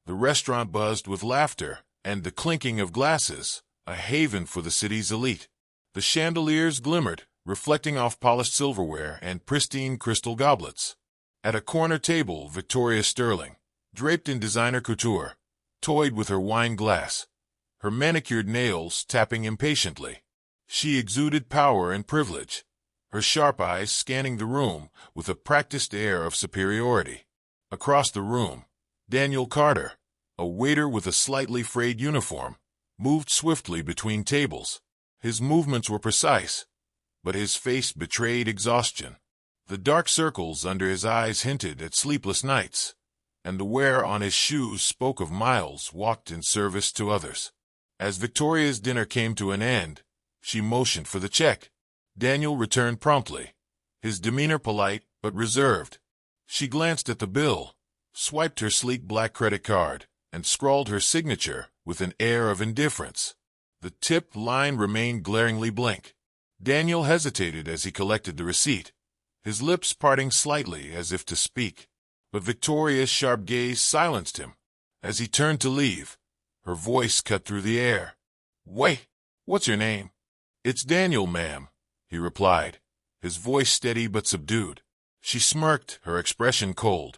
The restaurant buzzed with laughter and the clinking of glasses, a haven for the city's elite. The chandeliers glimmered, reflecting off polished silverware and pristine crystal goblets. At a corner table, Victoria Sterling, draped in designer couture, toyed with her wine glass, her manicured nails tapping impatiently. She exuded power and privilege, her sharp eyes scanning the room with a practiced air of superiority. Across the room, Daniel Carter, a waiter with a slightly frayed uniform, moved swiftly between tables. His movements were precise, but his face betrayed exhaustion. The dark circles under his eyes hinted at sleepless nights, and the wear on his shoes spoke of miles walked in service to others. As Victoria's dinner came to an end, she motioned for the check. Daniel returned promptly, his demeanor polite but reserved. She glanced at the bill, swiped her sleek black credit card, and scrawled her signature with an air of indifference. The tipped line remained glaringly blank. Daniel hesitated as he collected the receipt, his lips parting slightly as if to speak. But Victoria's sharp gaze silenced him. As he turned to leave, her voice cut through the air. "Wait, what's your name?" "It's Daniel, ma'am," he replied, his voice steady but subdued. She smirked, her expression cold.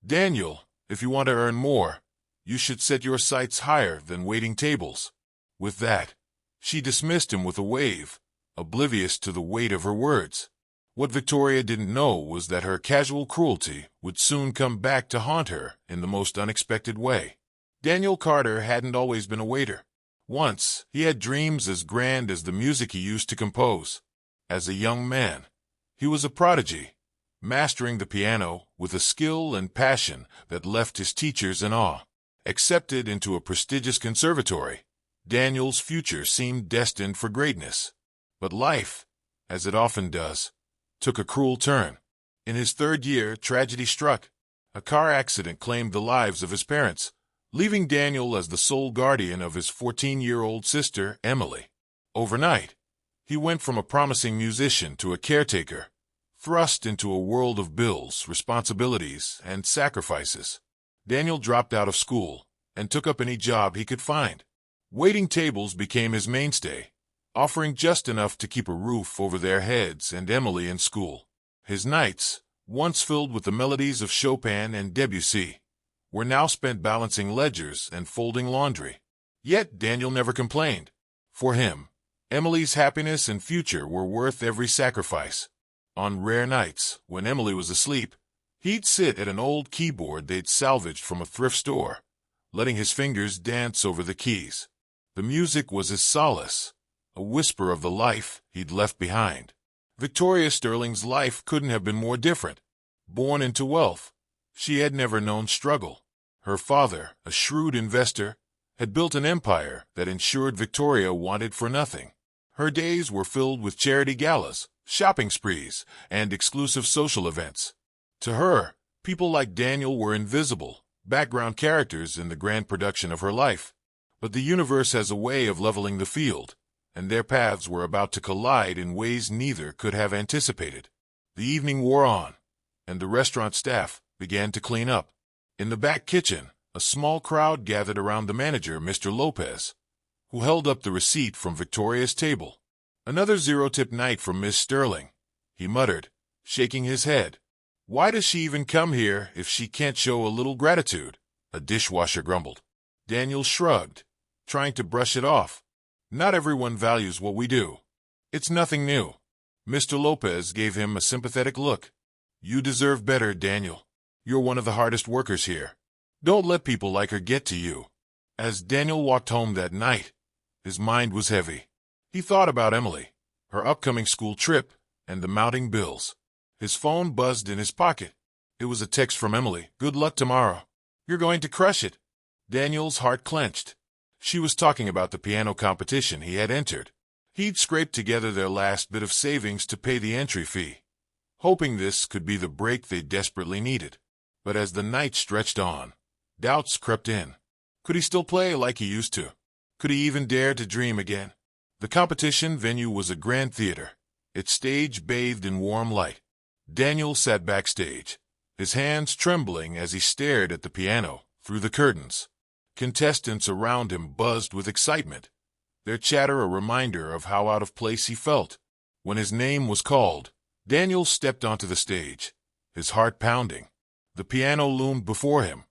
"Daniel, if you want to earn more, you should set your sights higher than waiting tables." With that, she dismissed him with a wave, oblivious to the weight of her words. What Victoria didn't know was that her casual cruelty would soon come back to haunt her in the most unexpected way. Daniel Carter hadn't always been a waiter. Once, he had dreams as grand as the music he used to compose. As a young man, he was a prodigy, mastering the piano with a skill and passion that left his teachers in awe. Accepted into a prestigious conservatory, Daniel's future seemed destined for greatness. But life, as it often does, took a cruel turn. In his third year, tragedy struck. A car accident claimed the lives of his parents, leaving Daniel as the sole guardian of his 14-year-old sister, Emily. Overnight, he went from a promising musician to a caretaker, thrust into a world of bills, responsibilities, and sacrifices. Daniel dropped out of school and took up any job he could find. Waiting tables became his mainstay, offering just enough to keep a roof over their heads and Emily in school. His nights, once filled with the melodies of Chopin and Debussy, were now spent balancing ledgers and folding laundry. Yet Daniel never complained. For him, Emily's happiness and future were worth every sacrifice. On rare nights, when Emily was asleep, he'd sit at an old keyboard they'd salvaged from a thrift store, letting his fingers dance over the keys. The music was his solace, a whisper of the life he'd left behind. Victoria Sterling's life couldn't have been more different. Born into wealth, she had never known struggle. Her father, a shrewd investor, had built an empire that ensured Victoria wanted for nothing. Her days were filled with charity galas, shopping sprees, and exclusive social events. To her, people like Daniel were invisible, background characters in the grand production of her life. But the universe has a way of leveling the field, and their paths were about to collide in ways neither could have anticipated. The evening wore on, and the restaurant staff began to clean up. In the back kitchen, a small crowd gathered around the manager, Mr. Lopez, who held up the receipt from Victoria's table. "Another zero-tip night from Miss Sterling," he muttered, shaking his head. "Why does she even come here if she can't show a little gratitude?" a dishwasher grumbled. Daniel shrugged, trying to brush it off. "Not everyone values what we do. It's nothing new." Mr. Lopez gave him a sympathetic look. "You deserve better, Daniel. You're one of the hardest workers here. Don't let people like her get to you." As Daniel walked home that night, his mind was heavy. He thought about Emily, her upcoming school trip, and the mounting bills. His phone buzzed in his pocket. It was a text from Emily. "Good luck tomorrow. You're going to crush it." Daniel's heart clenched. She was talking about the piano competition he had entered. He'd scraped together their last bit of savings to pay the entry fee, hoping this could be the break they desperately needed. But as the night stretched on, doubts crept in. Could he still play like he used to? Could he even dare to dream again? The competition venue was a grand theater, its stage bathed in warm light. Daniel sat backstage, his hands trembling as he stared at the piano through the curtains. Contestants around him buzzed with excitement, their chatter a reminder of how out of place he felt. When his name was called, Daniel stepped onto the stage, his heart pounding. The piano loomed before him,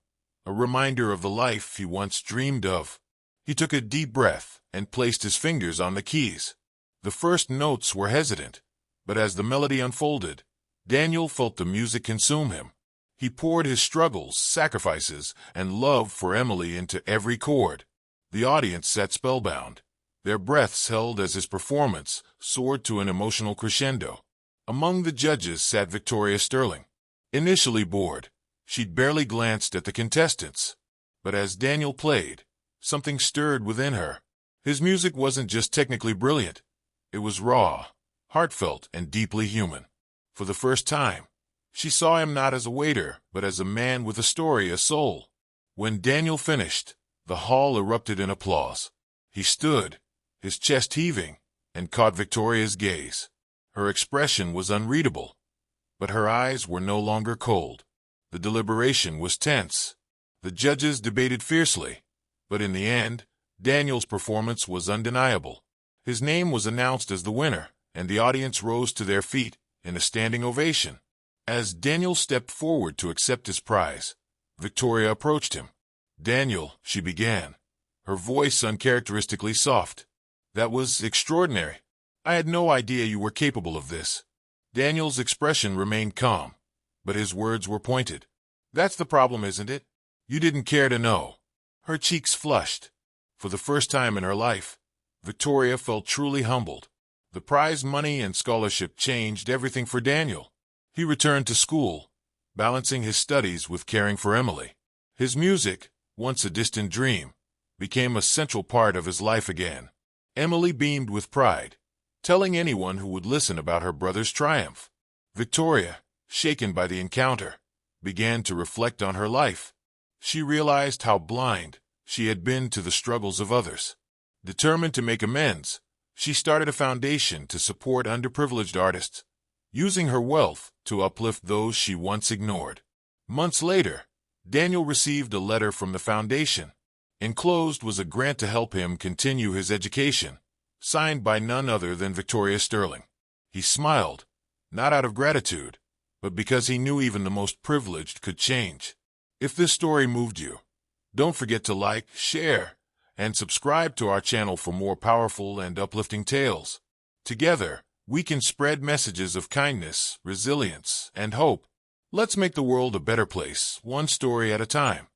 a reminder of the life he once dreamed of. He took a deep breath and placed his fingers on the keys. The first notes were hesitant, but as the melody unfolded, Daniel felt the music consume him. He poured his struggles, sacrifices, and love for Emily into every chord. The audience sat spellbound, their breaths held as his performance soared to an emotional crescendo. Among the judges sat Victoria Sterling. Initially bored, she'd barely glanced at the contestants. But as Daniel played, something stirred within her. His music wasn't just technically brilliant. It was raw, heartfelt, and deeply human. For the first time, she saw him not as a waiter, but as a man with a story, a soul. When Daniel finished, the hall erupted in applause. He stood, his chest heaving, and caught Victoria's gaze. Her expression was unreadable, but her eyes were no longer cold. The deliberation was tense. The judges debated fiercely, but in the end, Daniel's performance was undeniable. His name was announced as the winner, and the audience rose to their feet in a standing ovation. As Daniel stepped forward to accept his prize, Victoria approached him. "Daniel," she began, her voice uncharacteristically soft. "That was extraordinary. I had no idea you were capable of this." Daniel's expression remained calm, but his words were pointed. "That's the problem, isn't it? You didn't care to know." Her cheeks flushed. For the first time in her life, Victoria felt truly humbled. The prize money and scholarship changed everything for Daniel. He returned to school, balancing his studies with caring for Emily. His music, once a distant dream, became a central part of his life again. Emily beamed with pride, telling anyone who would listen about her brother's triumph. Victoria, shaken by the encounter, began to reflect on her life. She realized how blind she had been to the struggles of others. Determined to make amends, she started a foundation to support underprivileged artists, using her wealth to uplift those she once ignored. Months later, Daniel received a letter from the foundation. Enclosed was a grant to help him continue his education, signed by none other than Victoria Sterling. He smiled, not out of gratitude, but because he knew even the most privileged could change. If this story moved you, don't forget to like, share, and subscribe to our channel for more powerful and uplifting tales. Together, we can spread messages of kindness, resilience, and hope. Let's make the world a better place, one story at a time.